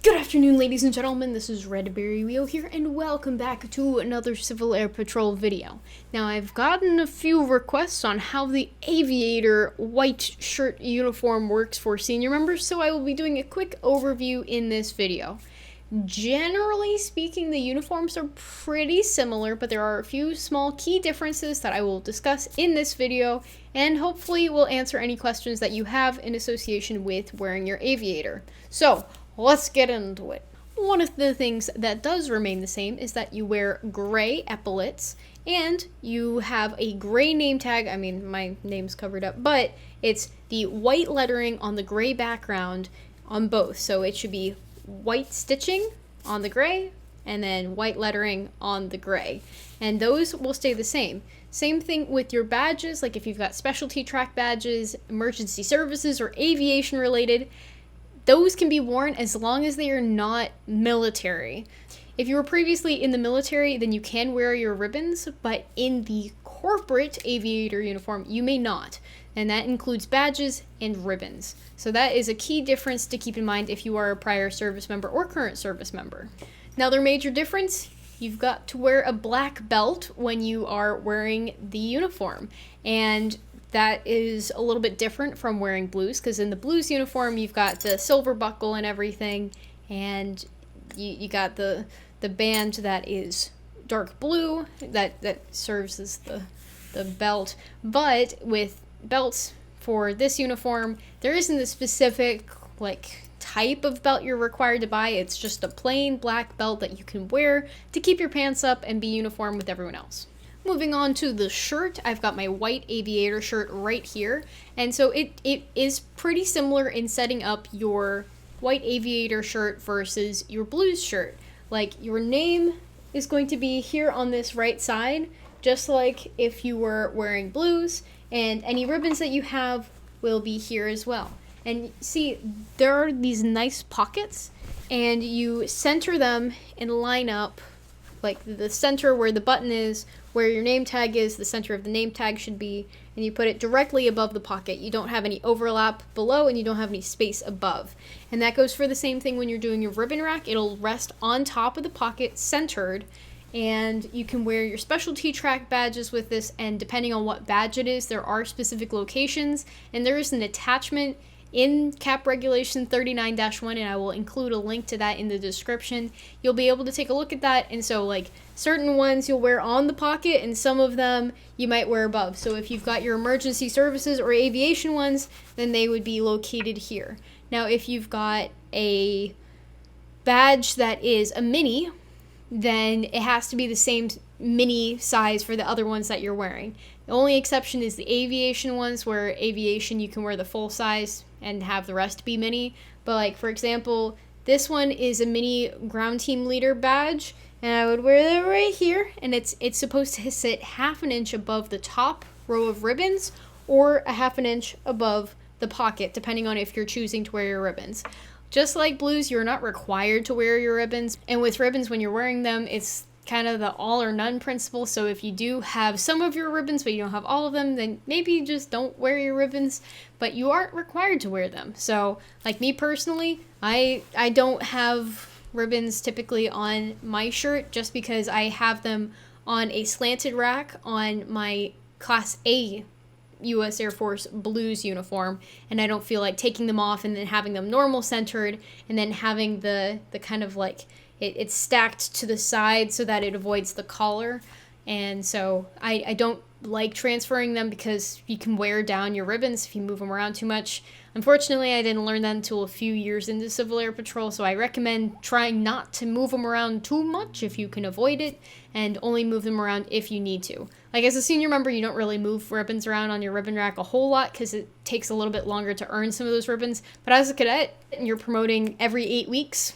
Good afternoon, ladies and gentlemen. This is Redberryweo here, and welcome back to another Civil Air Patrol video. Now, I've gotten a few requests on how the Aviator white shirt uniform works for senior members, so I will be doing a quick overview in this video. Generally speaking, the uniforms are pretty similar, but there are a few small key differences that I will discuss in this video, and hopefully will answer any questions that you have in association with wearing your Aviator. So, let's get into it. One of the things that does remain the same is that you wear gray epaulets and you have a gray name tag. I mean, my name's covered up, but it's the white lettering on the gray background on both. So it should be white stitching on the gray and then white lettering on the gray. And those will stay the same. Same thing with your badges, like if you've got specialty track badges, emergency services, or aviation related, those can be worn as long as they are not military. If you were previously in the military, then you can wear your ribbons, but in the corporate aviator uniform, you may not. And that includes badges and ribbons. So that is a key difference to keep in mind if you are a prior service member or current service member. Now, their major difference, you've got to wear a black belt when you are wearing the uniform. And that is a little bit different from wearing blues, because in the blues uniform, you've got the silver buckle and everything, and you got the band that is dark blue that serves as the belt. But with belts for this uniform, there isn't a specific type of belt you're required to buy. It's just a plain black belt that you can wear to keep your pants up and be uniform with everyone else. Moving on to the shirt, I've got my White Aviator shirt right here. And so it is pretty similar in setting up your White Aviator shirt versus your blues shirt. Like, your name is going to be here on this right side, just like if you were wearing blues, and any ribbons that you have will be here as well. And see, there are these nice pockets, and you center them and line up, like the center where the button is, where your name tag is, the center of the name tag should be, and you put it directly above the pocket. You don't have any overlap below, and you don't have any space above. And that goes for the same thing when you're doing your ribbon rack. It'll rest on top of the pocket, centered, and you can wear your specialty track badges with this, and depending on what badge it is, there are specific locations, and there is an attachment in CAP Regulation 39-1, and I will include a link to that in the description. You'll be able to take a look at that, and so certain ones you'll wear on the pocket, and some of them you might wear above. So if you've got your emergency services or aviation ones, then they would be located here. Now, if you've got a badge that is a mini, then it has to be the same mini size for the other ones that you're wearing. The only exception is the aviation ones, where aviation you can wear the full size and have the rest be mini. But for example, this one is a mini ground team leader badge, and I would wear that right here, and it's supposed to sit 1/2 inch above the top row of ribbons or 1/2 inch above the pocket, depending on if you're choosing to wear your ribbons. Just like blues, you're not required to wear your ribbons, and with ribbons, when you're wearing them, it's kind of the all or none principle. So if you do have some of your ribbons but you don't have all of them, then maybe you just don't wear your ribbons, but you aren't required to wear them. So like me personally, I don't have ribbons typically on my shirt, just because I have them on a slanted rack on my Class A U.S. Air Force blues uniform, and I don't feel like taking them off and then having them normal centered and then having the kind of it's stacked to the side so that it avoids the collar. And so I don't like transferring them, because you can wear down your ribbons if you move them around too much. Unfortunately, I didn't learn that until a few years into Civil Air Patrol, so I recommend trying not to move them around too much if you can avoid it, and only move them around if you need to. Like, as a senior member, you don't really move ribbons around on your ribbon rack a whole lot, because it takes a little bit longer to earn some of those ribbons. But as a cadet, you're promoting every 8 weeks,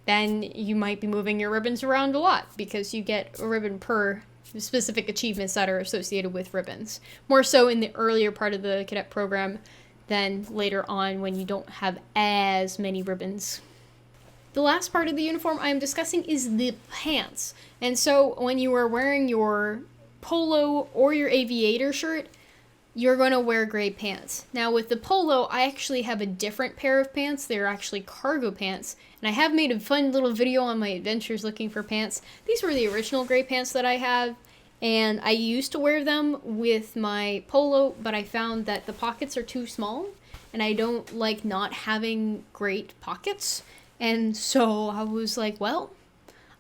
then you might be moving your ribbons around a lot, because you get a ribbon per specific achievements that are associated with ribbons. More so in the earlier part of the cadet program than later on when you don't have as many ribbons. The last part of the uniform I am discussing is the pants. And so when you are wearing your polo or your aviator shirt, you're going to wear gray pants. Now with the polo, I actually have a different pair of pants. They're actually cargo pants, and I have made a fun little video on my adventures looking for pants. These were the original gray pants that I have, and I used to wear them with my polo, but I found that the pockets are too small, and I don't like not having great pockets. And so I was like, well,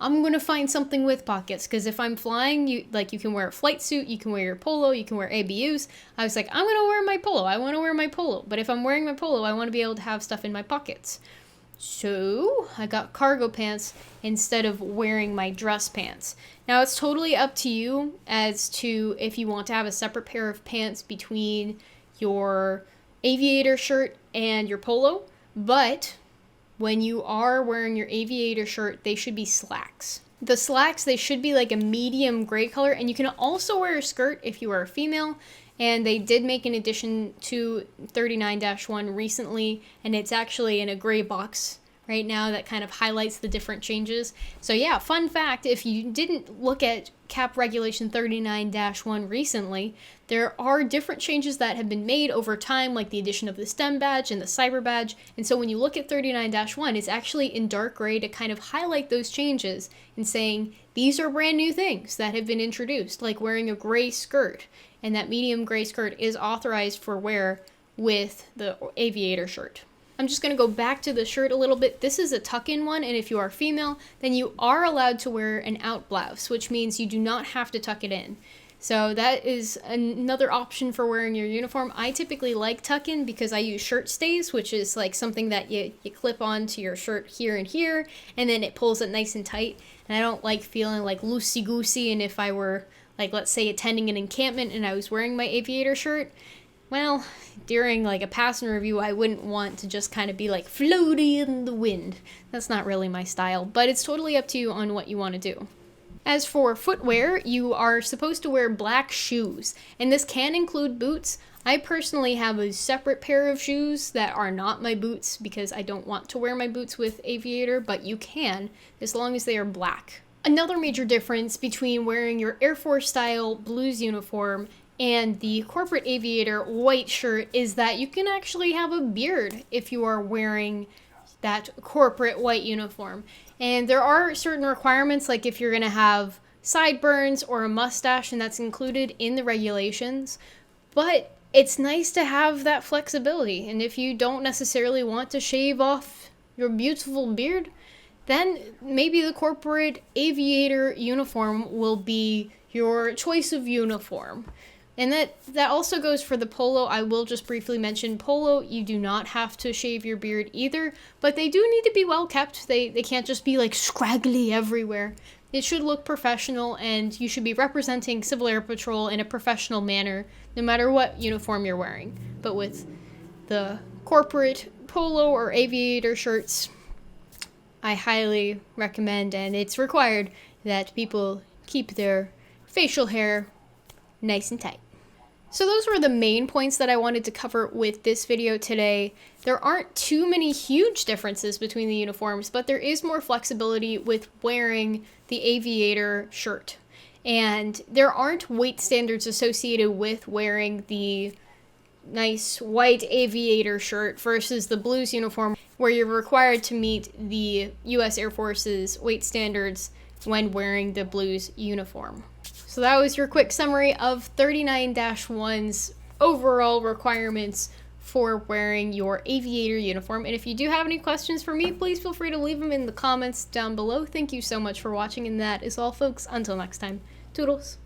I'm going to find something with pockets, because if I'm flying, you can wear a flight suit, you can wear your polo, you can wear ABUs. I was like, I'm going to wear my polo. I want to wear my polo. But if I'm wearing my polo, I want to be able to have stuff in my pockets. So I got cargo pants instead of wearing my dress pants. Now it's totally up to you as to if you want to have a separate pair of pants between your aviator shirt and your polo, but when you are wearing your aviator shirt, they should be slacks. The slacks, they should be like a medium gray color, and you can also wear a skirt if you are a female, and they did make an addition to 39-1 recently, and it's actually in a gray box right now that kind of highlights the different changes. So yeah, fun fact, if you didn't look at CAP Regulation 39-1 recently, there are different changes that have been made over time, like the addition of the STEM badge and the cyber badge. And so when you look at 39-1, it's actually in dark gray to kind of highlight those changes and saying these are brand new things that have been introduced, like wearing a gray skirt. And that medium gray skirt is authorized for wear with the aviator shirt. I'm just going to go back to the shirt a little bit. This is a tuck-in one, and if you are female, then you are allowed to wear an out blouse, which means you do not have to tuck it in. So that is another option for wearing your uniform. I typically like tuck-in because I use shirt stays, which is like something that you clip onto your shirt here and here, and then it pulls it nice and tight. And I don't like feeling like loosey-goosey, and if I were, like, let's say attending an encampment and I was wearing my aviator shirt, well, during like a passing review, I wouldn't want to just kind of be like floaty in the wind. That's not really my style, but it's totally up to you on what you want to do. As for footwear, you are supposed to wear black shoes, and this can include boots. I personally have a separate pair of shoes that are not my boots because I don't want to wear my boots with aviator, but you can, as long as they are black. Another major difference between wearing your Air Force style blues uniform and the corporate aviator white shirt is that you can actually have a beard if you are wearing that corporate white uniform. And there are certain requirements, like if you're going to have sideburns or a mustache, and that's included in the regulations. But it's nice to have that flexibility. And if you don't necessarily want to shave off your beautiful beard, then maybe the corporate aviator uniform will be your choice of uniform. And that also goes for the polo. I will just briefly mention polo. You do not have to shave your beard either, but they do need to be well kept. They can't just be like scraggly everywhere. It should look professional, and you should be representing Civil Air Patrol in a professional manner, no matter what uniform you're wearing. But with the corporate polo or aviator shirts, I highly recommend, and it's required, that people keep their facial hair nice and tight. So those were the main points that I wanted to cover with this video today. There aren't too many huge differences between the uniforms, but there is more flexibility with wearing the aviator shirt. And there aren't weight standards associated with wearing the nice white aviator shirt versus the blues uniform, where you're required to meet the U.S. Air Force's weight standards when wearing the blues uniform. So that was your quick summary of 39-1's overall requirements for wearing your aviator uniform. And if you do have any questions for me, please feel free to leave them in the comments down below. Thank you so much for watching, and that is all, folks. Until next time, toodles.